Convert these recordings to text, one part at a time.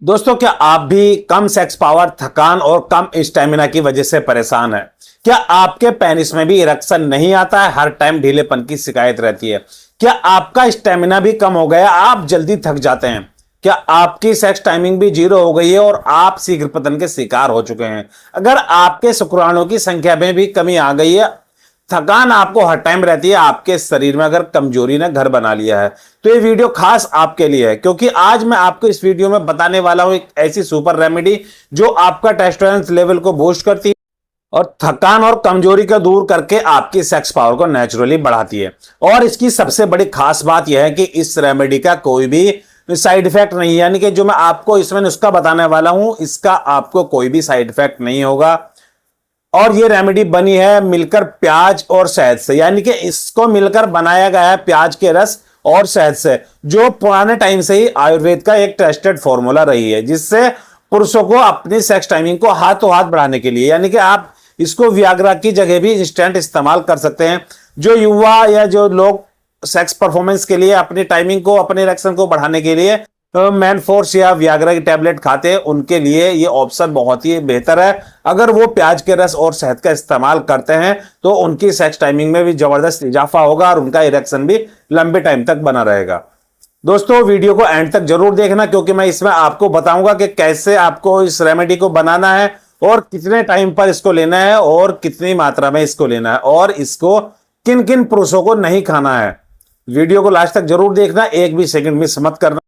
दोस्तों, क्या आप भी कम सेक्स पावर, थकान और कम स्टेमिना की वजह से परेशान हैं? क्या आपके पेनिस में भी इरेक्शन नहीं आता है? हर टाइम ढीलेपन की शिकायत रहती है? क्या आपका स्टेमिना भी कम हो गया? आप जल्दी थक जाते हैं? क्या आपकी सेक्स टाइमिंग भी जीरो हो गई है और आप शीघ्र पतन के शिकार हो चुके हैं? अगर आपके शुक्राणुओं की संख्या में भी कमी आ गई है, थकान आपको हर टाइम रहती है, आपके शरीर में अगर कमजोरी ने घर बना लिया है, तो ये वीडियो खास आपके लिए है, क्योंकि आज मैं आपको इस वीडियो में बताने वाला हूं एक ऐसी सुपर रेमेडी जो आपका टेस्टोस्टेरोन लेवल को बूस्ट करती है और थकान और कमजोरी को दूर करके आपकी सेक्स पावर को नेचुरली बढ़ाती है। और इसकी सबसे बड़ी खास बात यह है कि इस रेमेडी का कोई भी साइड इफेक्ट नहीं है, यानी कि जो मैं आपको इसमें नुस्खा बताने वाला हूं, इसका आपको कोई भी साइड इफेक्ट नहीं होगा। और ये रेमेडी बनी है मिलकर प्याज और शहद से, यानी कि इसको मिलकर बनाया गया है प्याज के रस और शहद से, जो पुराने टाइम से ही आयुर्वेद का एक टेस्टेड फॉर्मूला रही है, जिससे पुरुषों को अपनी सेक्स टाइमिंग को हाथों हाथ बढ़ाने के लिए, यानी कि आप इसको वियाग्रा की जगह भी इंस्टेंट इस्तेमाल कर सकते हैं। जो युवा या जो लोग सेक्स परफॉर्मेंस के लिए अपनी टाइमिंग को, अपने इरेक्शन को बढ़ाने के लिए मैन फोर्स या वियाग्रा की टैबलेट खाते हैं, उनके लिए ये ऑप्शन बहुत ही बेहतर है। अगर वो प्याज के रस और शहद का इस्तेमाल करते हैं तो उनकी सेक्स टाइमिंग में भी जबरदस्त इजाफा होगा और उनका इरेक्शन भी लंबे टाइम तक बना रहेगा। दोस्तों, वीडियो को एंड तक जरूर देखना, क्योंकि मैं इसमें आपको बताऊंगा कि कैसे आपको इस रेमेडी को बनाना है और कितने टाइम पर इसको लेना है और कितनी मात्रा में इसको लेना है और इसको किन किन पुरुषों को नहीं खाना है। वीडियो को लास्ट तक जरूर देखना, एक भी सेकंड मिस मत करना।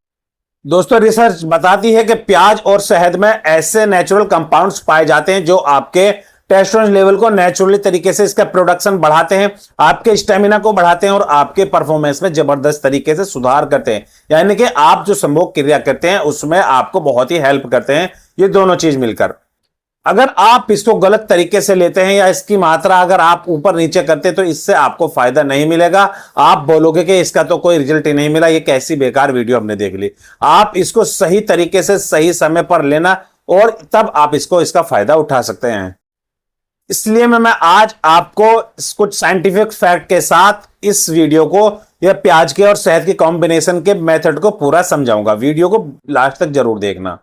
दोस्तों, रिसर्च बताती है कि प्याज और शहद में ऐसे नेचुरल कंपाउंड्स पाए जाते हैं जो आपके टेस्टोस्टेरोन लेवल को नेचुरली तरीके से इसका प्रोडक्शन बढ़ाते हैं, आपके स्टेमिना को बढ़ाते हैं और आपके परफॉर्मेंस में जबरदस्त तरीके से सुधार करते हैं, यानी कि आप जो संभोग क्रिया करते हैं उसमें आपको बहुत ही हेल्प करते हैं ये दोनों चीज मिलकर। अगर आप इसको गलत तरीके से लेते हैं या इसकी मात्रा अगर आप ऊपर नीचे करते हैं तो इससे आपको फायदा नहीं मिलेगा। आप बोलोगे कि इसका तो कोई रिजल्ट ही नहीं मिला, ये कैसी बेकार वीडियो हमने देख ली। आप इसको सही तरीके से सही समय पर लेना और तब आप इसका फायदा उठा सकते हैं। इसलिए मैं आज आपको कुछ साइंटिफिक फैक्ट के साथ इस वीडियो को या प्याज के और शहद के कॉम्बिनेशन के मेथड को पूरा समझाऊंगा। वीडियो को लास्ट तक जरूर देखना।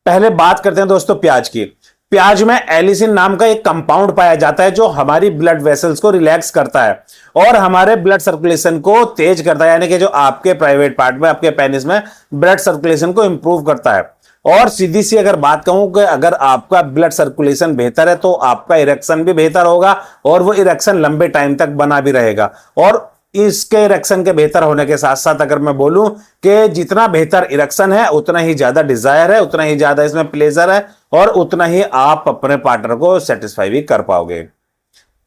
पहले बात करते हैं दोस्तों प्याज की। प्याज में एलिसिन नाम का एक कंपाउंड पाया जाता है जो हमारी ब्लड वेसल्स को रिलैक्स करता है और हमारे ब्लड सर्कुलेशन को तेज करता है, यानी कि जो आपके प्राइवेट पार्ट में, आपके पेनिस में ब्लड सर्कुलेशन को इंप्रूव करता है। और सीधी सी अगर बात कहूं कि अगर आपका ब्लड सर्कुलेशन बेहतर है तो आपका इरेक्शन भी बेहतर होगा और वो इरेक्शन लंबे टाइम तक बना भी रहेगा। और इसके इरेक्शन के बेहतर होने के साथ साथ अगर मैं बोलूं कि जितना बेहतर इरेक्शन है उतना ही ज्यादा डिजायर है, उतना ही ज्यादा इसमें प्लेजर है और उतना ही आप अपने पार्टनर को सेटिस्फाई भी कर पाओगे।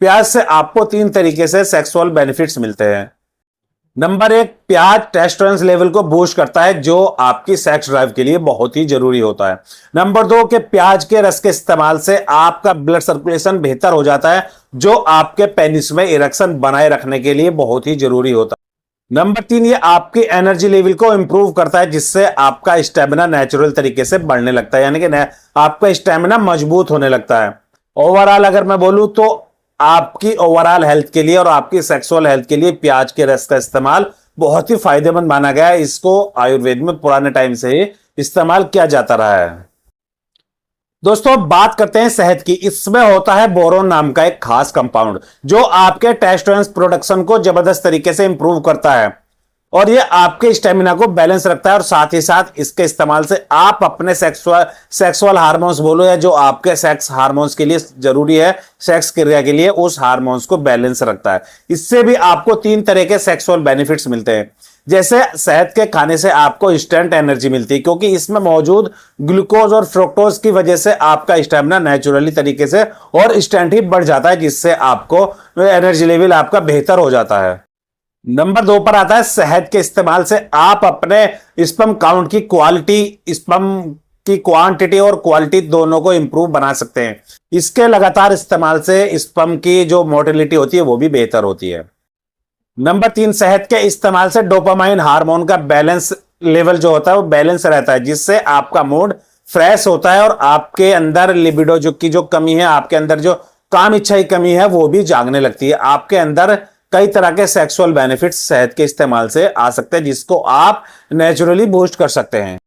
प्याज से आपको 3 तरीके से सेक्सुअल बेनिफिट्स मिलते हैं। नंबर 1, प्याज टेस्टोस्टेरोन लेवल को बूस्ट करता है जो आपकी सेक्स ड्राइव के लिए बहुत ही जरूरी होता है। नंबर 2, के प्याज के रस के इस्तेमाल से आपका ब्लड सर्कुलेशन बेहतर हो जाता है जो आपके पेनिस में इरेक्शन बनाए रखने के लिए बहुत ही जरूरी होता है। नंबर 3, ये आपकी एनर्जी लेवल को इंप्रूव करता है जिससे आपका स्टेमिना नेचुरल तरीके से बढ़ने लगता है, यानी कि आपका स्टेमिना मजबूत होने लगता है। ओवरऑल अगर मैं बोलूं तो आपकी ओवरऑल हेल्थ के लिए और आपकी सेक्सुअल हेल्थ के लिए प्याज के रस का इस्तेमाल बहुत ही फायदेमंद माना गया है। इसको आयुर्वेद में पुराने टाइम से ही इस्तेमाल किया जाता रहा है। दोस्तों, बात करते हैं शहद की। इसमें होता है बोरोन नाम का एक खास कंपाउंड जो आपके टेस्टोस्टेरोन प्रोडक्शन को जबरदस्त तरीके से इंप्रूव करता है और ये आपके स्टेमिना को बैलेंस रखता है और साथ ही साथ इसके इस्तेमाल से आप अपने सेक्सुअल हार्मोन्स बोलो या जो आपके सेक्स हार्मोन्स के लिए जरूरी है सेक्स क्रिया के लिए, उस हार्मोन्स को बैलेंस रखता है। इससे भी आपको 3 तरह के सेक्सुअल बेनिफिट्स मिलते हैं। जैसे शहद के खाने से आपको इंस्टेंट एनर्जी मिलती है क्योंकि इसमें मौजूद ग्लूकोज और फ्रुक्टोज की वजह से आपका स्टेमिना नेचुरली तरीके से और इंस्टेंट ही बढ़ जाता है, जिससे आपको एनर्जी लेवल आपका बेहतर हो जाता है। नंबर 2 पर आता है शहद के इस्तेमाल से आप अपने स्पर्म काउंट की क्वालिटी, स्पर्म की क्वांटिटी और क्वालिटी दोनों को इंप्रूव बना सकते हैं। इसके लगातार इस्तेमाल से स्पर्म की जो मोटिलिटी होती है वो भी बेहतर होती है। नंबर 3, शहद के इस्तेमाल से डोपामाइन हार्मोन का बैलेंस लेवल जो होता है वो बैलेंस रहता है, जिससे आपका मूड फ्रेश होता है और आपके अंदर लिबिडो की जो कमी है, आपके अंदर जो काम इच्छा की कमी है वो भी जागने लगती है। आपके अंदर कई तरह के सेक्सुअल बेनिफिट्स शहद के इस्तेमाल से आ सकते हैं जिसको आप नेचुरली बूस्ट कर सकते हैं।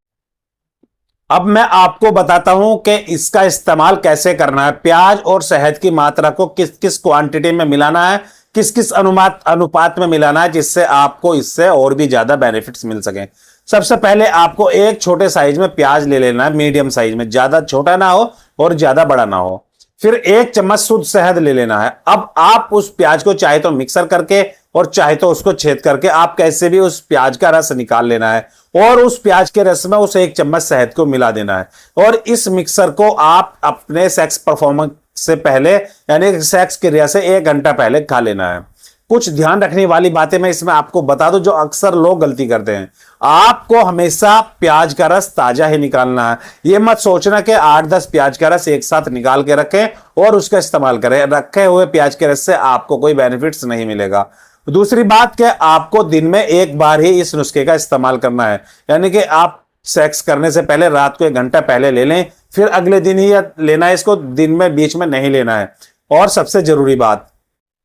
अब मैं आपको बताता हूं कि इसका इस्तेमाल कैसे करना है। प्याज और शहद की मात्रा को किस किस क्वांटिटी में मिलाना है, किस किस अनुपात में मिलाना है, जिससे आपको इससे और भी ज्यादा बेनिफिट्स मिल सके। सबसे पहले आपको एक छोटे साइज में प्याज ले लेना है, मीडियम साइज में, ज्यादा छोटा ना हो और ज्यादा बड़ा ना हो। फिर 1 चम्मच शुद्ध शहद ले लेना है। अब आप उस प्याज को चाहे तो मिक्सर करके और चाहे तो उसको छेद करके आप कैसे भी उस प्याज का रस निकाल लेना है और उस प्याज के रस में उस 1 चम्मच शहद को मिला देना है। और इस मिक्सर को आप अपने सेक्स परफॉर्मेंस से पहले यानी सेक्स क्रिया से 1 घंटा पहले खा लेना है। कुछ ध्यान रखने वाली बातें मैं इसमें आपको बता दूं जो अक्सर लोग गलती करते हैं। आपको हमेशा प्याज का रस ताजा ही निकालना है। यह मत सोचना कि 8-10 प्याज का रस एक साथ निकाल के रखें और उसका इस्तेमाल करें। रखे हुए प्याज के रस से आपको कोई बेनिफिट्स नहीं मिलेगा। दूसरी बात कि आपको दिन में 1 बार ही इस नुस्खे का इस्तेमाल करना है, यानी कि आप सेक्स करने से पहले रात को 1 घंटा पहले ले लें, फिर अगले दिन ही लेना है इसको, दिन में बीच में नहीं लेना है। और सबसे जरूरी बात,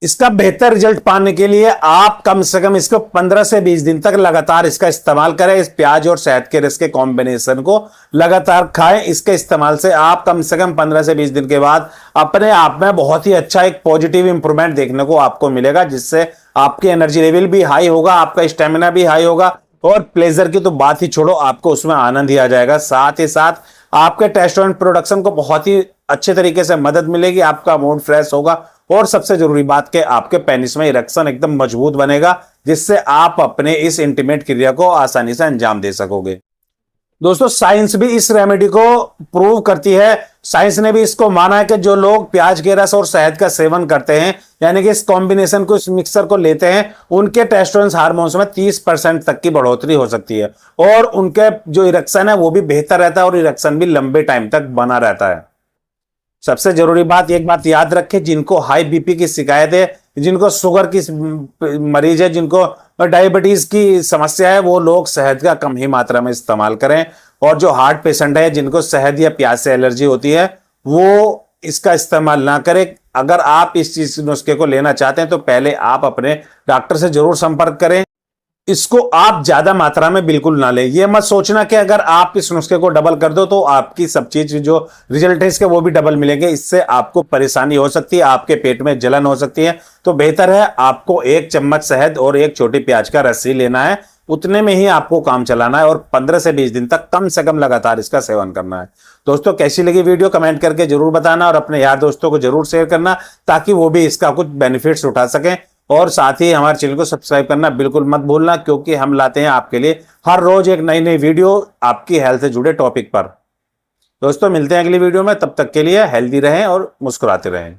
इसका बेहतर रिजल्ट पाने के लिए आप कम से कम इसको 15 से 20 दिन तक लगातार इसका इस्तेमाल करें। इस प्याज और शहद के रस के कॉम्बिनेशन को लगातार खाएं। इसके इस्तेमाल से आप कम से कम 15 से 20 दिन के बाद अपने आप में बहुत ही अच्छा एक पॉजिटिव इंप्रूवमेंट देखने को आपको मिलेगा, जिससे आपकी एनर्जी लेवल भी हाई होगा, आपका स्टेमिना भी हाई होगा और प्लेजर की तो बात ही छोड़ो, आपको उसमें आनंद ही आ जाएगा। साथ ही साथ आपके टेस्टोस्टेरोन प्रोडक्शन को बहुत ही अच्छे तरीके से मदद मिलेगी, आपका मूड फ्रेश होगा और सबसे जरूरी बात कि आपके पेनिस में इरेक्शन एकदम मजबूत बनेगा, जिससे आप अपने इस इंटीमेट क्रिया को आसानी से अंजाम दे सकोगे। दोस्तों, साइंस भी इस रेमेडी को प्रूव करती है। साइंस ने भी इसको माना है कि जो लोग प्याज के रस और शहद का सेवन करते हैं, यानी कि इस कॉम्बिनेशन को, इस मिक्सर को लेते हैं, उनके टेस्टोस्टेरोन हार्मोन्स में 30% तक की बढ़ोतरी हो सकती है और उनके जो इरेक्शन है वो भी बेहतर रहता है और इरेक्शन भी लंबे टाइम तक बना रहता है। सबसे जरूरी बात, एक बात याद रखें, जिनको हाई बीपी की शिकायत है, जिनको शुगर की मरीज है, जिनको डायबिटीज की समस्या है, वो लोग शहद का कम ही मात्रा में इस्तेमाल करें। और जो हार्ट पेशेंट है, जिनको शहद या प्याज से एलर्जी होती है, वो इसका इस्तेमाल ना करें। अगर आप इस चीज नुस्खे को लेना चाहते हैं तो पहले आप अपने डॉक्टर से जरूर संपर्क करें। इसको आप ज्यादा मात्रा में बिल्कुल ना लें। ये मत सोचना कि अगर आप इस नुस्खे को डबल कर दो तो आपकी सब चीज जो रिजल्ट है इसके वो भी डबल मिलेंगे। इससे आपको परेशानी हो सकती है, आपके पेट में जलन हो सकती है। तो बेहतर है आपको 1 चम्मच शहद और 1 छोटी प्याज का रस ही लेना है, उतने में ही आपको काम चलाना है और 15 से 20 दिन तक कम से कम लगातार इसका सेवन करना है। दोस्तों, कैसी लगी वीडियो कमेंट करके जरूर बताना और अपने यार दोस्तों को जरूर शेयर करना, ताकि वो भी इसका कुछ बेनिफिट्स उठा सकें। और साथ ही हमारे चैनल को सब्सक्राइब करना बिल्कुल मत भूलना, क्योंकि हम लाते हैं आपके लिए हर रोज एक नई नई वीडियो आपकी हेल्थ से जुड़े टॉपिक पर। दोस्तों, मिलते हैं अगली वीडियो में, तब तक के लिए हेल्दी रहें और मुस्कुराते रहें।